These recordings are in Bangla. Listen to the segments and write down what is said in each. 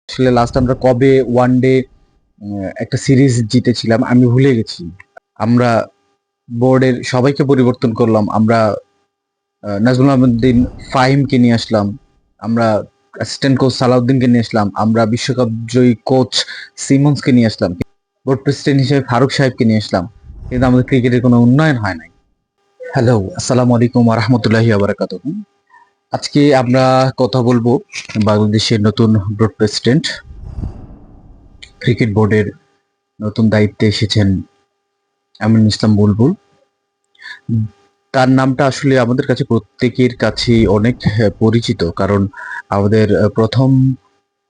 আসলে লাস্ট আমরা কবে ওয়ানডে একটা সিরিজ জিতেছিলাম আমি ভুলে গেছি। আমরা বোর্ডের সবাইকে পরিবর্তন করলাম। আমরা নাজমুল আহমেদ্দিন ফাহিমকে নিয়ে আসলাম। আমরা অ্যাসিস্ট্যান্ট কোচ সালাউদ্দিনকে নিয়ে আসলাম। আমরা বিশ্বকাপ জয়ী কোচ সিমন্সকে নিয়ে আসলাম। বোর্ড প্রেসিডেন্ট হিসেবে ফারুক সাহেবকে নিয়ে আসলাম। কিন্তু আমাদের ক্রিকেটের কোনো উন্নয়ন হয় নাই। হ্যালো, আসসালামু আলাইকুম ওয়া রাহমাতুল্লাহি ওয়া বারাকাতুহু। আজকে আমরা কথা বলবো বাংলাদেশের নতুন বোর্ড প্রেসিডেন্ট, ক্রিকেট বোর্ডের নতুন দায়িত্বে এসেছেন আমিনুল ইসলাম বুলবুল। তার নামটা আসলে আমাদের কাছে প্রত্যেকের কাছেই অনেক পরিচিত, কারণ আমাদের প্রথম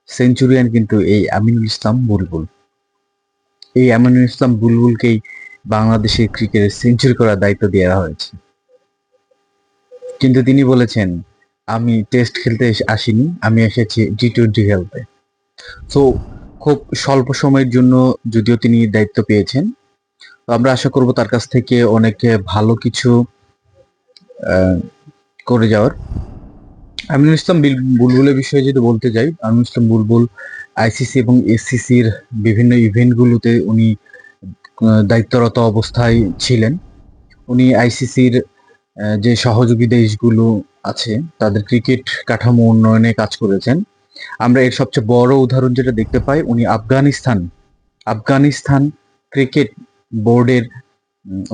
সেঞ্চুরিয়ান কিন্তু এই আমিনুল ইসলাম বুলবুল। এই আমিনুল ইসলাম বুলবুলকেই বাংলাদেশের ক্রিকেটে সেঞ্চুরি করার দায়িত্ব দেওয়া হয়েছে। কিন্তু তিনি বলেছেন, আমি টেস্ট খেলতে আসিনি, আমি এসেছি টি-20 খেলতে। তো খুব স্বল্প সময়ের জন্য যদিও তিনি দায়িত্ব পেয়েছেন, তো আমরা আশা করব তার কাছ থেকে অনেক ভালো কিছু করে যাওয়ার। আমিনুল ইসলাম বুলবুলের বিষয়ে যদি বলতে যাই, আমিনুল ইসলাম বুলবুল আইসিসি এবং এসসিসির বিভিন্ন ইভেন্টগুলোতে উনি দায়িত্বরত অবস্থায় ছিলেন। উনি আইসিসির যে সহযোগী দেশগুলো আছে তাদের ক্রিকেট কাঠামো উন্নয়নে কাজ করেছেন। আমরা এর সবচেয়ে বড় উদাহরণ যেটা দেখতে পাই, উনি আফগানিস্তান ক্রিকেট বোর্ডের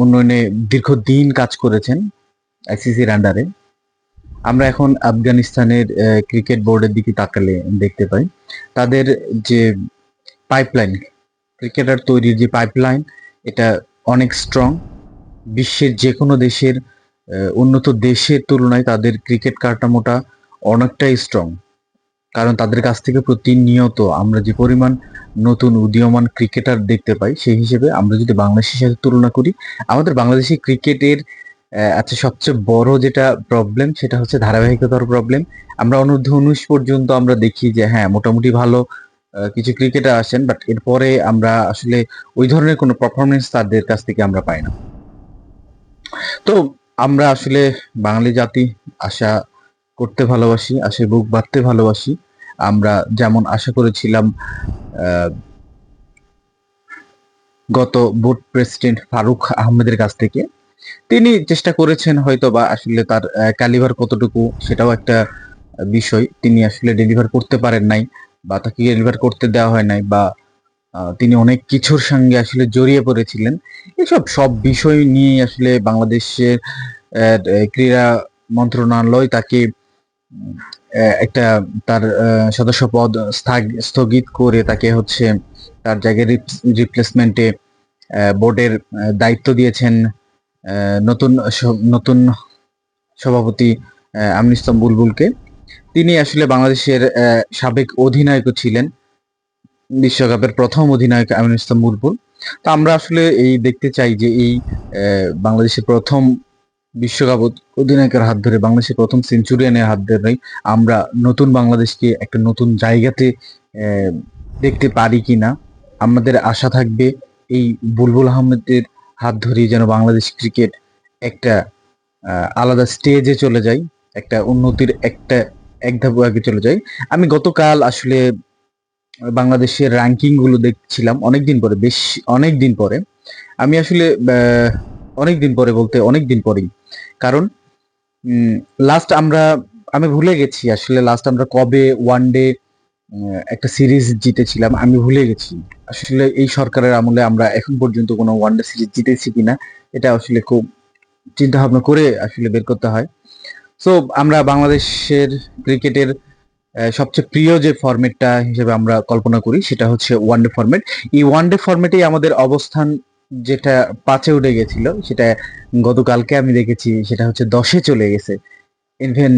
উন্নয়নে দীর্ঘদিন কাজ করেছেন আইসিসির আন্ডারে। আমরা এখন আফগানিস্তানের ক্রিকেট বোর্ডের দিকে তাকালে দেখতে পাই তাদের যে পাইপলাইন, ক্রিকেটার তৈরির যে পাইপলাইন, এটা অনেক স্ট্রং। বিশ্বের যে কোনো দেশের উন্নত দেশের তুলনায় তাদের ক্রিকেট কাঠামোটা অনেকটাই স্ট্রং, কারণ তাদের কাছ থেকে প্রতিনিয়ত আমরা যে পরিমাণ নতুন উদীয়মান ক্রিকেটার দেখতে পাই, সেই হিসেবে আমরা যদি বাংলাদেশের সাথে তুলনা করি, আমাদের বাংলাদেশি ক্রিকেটের আচ্ছা সবচেয়ে বড় যেটা প্রবলেম সেটা হচ্ছে ধারাবাহিকতার প্রবলেম। আমরা অনূর্ধ্ব 19 পর্যন্ত আমরা দেখি যে হ্যাঁ মোটামুটি ভালো কিছু ক্রিকেটার আসেন, বাট এরপরে আমরা আসলে ওই ধরনের কোনো পারফরমেন্স তাদের কাছ থেকে আমরা পাই না। তো আমরা আসলে বাঙালি জাতি আশা করতে ভালোবাসি, আশায় বুক বাঁধতে ভালোবাসি। আমরা যেমন আশা করেছিলাম গত বোর্ড প্রেসিডেন্ট ফারুক আহমেদের কাছ থেকে, তিনি চেষ্টা করেছেন হয়তো, বা আসলে তার ক্যালিভার কতটুকু সেটাও একটা বিষয়। তিনি আসলে ডেলিভার করতে পারেন নাই, বা তাকে ডেলিভার করতে দেওয়া হয় নাই, বা তিনি অনেক কিছুর সঙ্গে আসলে জড়িয়ে পড়েছিলেন। এসব সব বিষয় নিয়ে আসলে বাংলাদেশের ক্রীড়া মন্ত্রণালয় তাকে একটা তার সদস্য পদ স্থগিত করে তাকে হচ্ছে তার জায়গায় রিপ্লেসমেন্টে বোর্ডের দায়িত্ব দিয়েছেন নতুন নতুন সভাপতি আমিনুল ইসলাম বুলবুলকে। তিনি আসলে বাংলাদেশের সাবেক অধিনায়কও ছিলেন, বিশ্বকাপের প্রথম অধিনায়ক আমিনুল ইসলাম বুলবুল। তো আমরা আসলে এই দেখতে চাই যে এই বাংলাদেশের প্রথম বিশ্বকাপ অধিনায়কের হাত ধরে, বাংলাদেশের প্রথম সেঞ্চুরিয়ানের হাত ধরে আমরা নতুন বাংলাদেশকে একটা নতুন জায়গাতে দেখতে পারি কিনা। আমাদের আশা থাকবে এই বুলবুল আহমেদের হাত ধরেই যেন বাংলাদেশ ক্রিকেট একটা আলাদা স্টেজে চলে যায়, একটা উন্নতির একটা এক ধাপ আগে চলে যায়। আমি গতকাল আসলে বাংলাদেশের র্যাঙ্কিং গুলো দেখছিলাম অনেকদিন পরে, বেশ অনেকদিন পরে। আমি আসলে অনেকদিন পরে বলতে অনেকদিন পরেই, কারণ লাস্ট আমি ভুলে গেছি আসলে লাস্ট আমরা কবে ওয়ানডে একটা সিরিজ জিতেছিলাম আমি ভুলে গেছি। আসলে এই সরকারের আমলে আমরা এখন পর্যন্ত কোনো ওয়ানডে সিরিজ জিতেছি কিনা এটা আসলে খুব চিন্তা ভাবনা করে আসলে বের করতে হয়। সো আমরা বাংলাদেশের ক্রিকেটের সবচেয়ে প্রিয় যে ফরম্যাটটা হিসেবে আমরা কল্পনা করি সেটা হচ্ছে ওয়ানডে ফরম্যাট। এই ওয়ানডে ফরম্যাটেই আমাদের অবস্থান যেটা 5-এ উঠে গেছিল, সেটা গতকালকে আমি দেখেছি সেটা হচ্ছে 10-এ চলে গেছে। ইভেন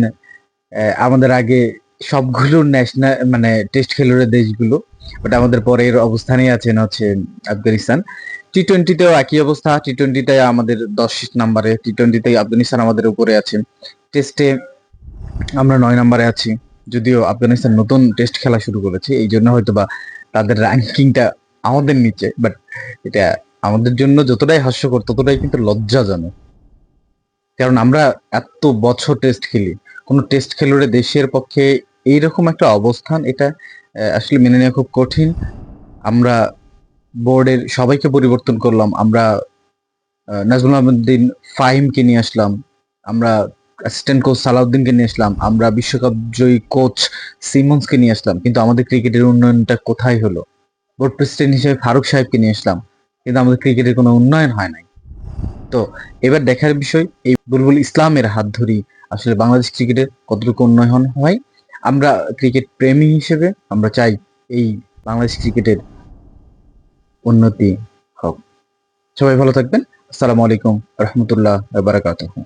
আমাদের আগে সবগুলো ন্যাশনাল মানে টেস্ট খেলুড়ে দেশগুলো, বাট আমাদের পরের অবস্থানেই আছেন হচ্ছে আফগানিস্তান। টি-20তেও একই অবস্থা, টি-20তে আমাদের 10 নাম্বারে, টি-20তে আফগানিস্তান আমাদের উপরে আছে, টেস্টে আমরা 9 নাম্বারে আছি। যদিও আফগানিস্তান নতুন টেস্ট খেলা শুরু করেছে, এই জন্য হয়তো বা তাদের র্যাঙ্কিংটা আমাদের নিচে, বাট এটা আমাদের জন্য যতটাই হাস্যকর ততটাই কিন্তু লজ্জাজনক, কারণ আমরা এত বছর টেস্ট খেলি, কোনো টেস্ট খেলুড়ে দেশের পক্ষে এইরকম একটা অবস্থান, এটা আসলে মেনে নেওয়া খুব কঠিন। আমরা বোর্ডের সবাইকে পরিবর্তন করলাম। আমরা নাজমুল আহমেদ্দিন ফাহিমকে নিয়ে আসলাম। আমরা অ্যাসিস্ট্যান্ট কোচ সালাউদ্দিনকে নিয়ে আসলাম। আমরা বিশ্বকাপ জয়ী কোচ সিমন্সকে নিয়ে আসলাম। কিন্তু আমাদের ক্রিকেটের উন্নয়নটা কোথায় হলো? বোর্ড প্রেসিডেন্ট হিসেবে ফারুক সাহেবকে নিয়ে আসলাম। কিন্তু আমাদের ক্রিকেটের কোনো উন্নয়ন হয় নাই। তো এবার দেখার বিষয় এই বুলবুল ইসলামের হাত ধরেই আসলে বাংলাদেশ ক্রিকেটের কতটুকু উন্নয়ন হয়। আমরা ক্রিকেট প্রেমী হিসেবে আমরা চাই এই বাংলাদেশ ক্রিকেটের উন্নতি হোক। সবাই ভালো থাকবেন। আসসালামু আলাইকুম রহমতুল্লাহ বারাকাতুহু।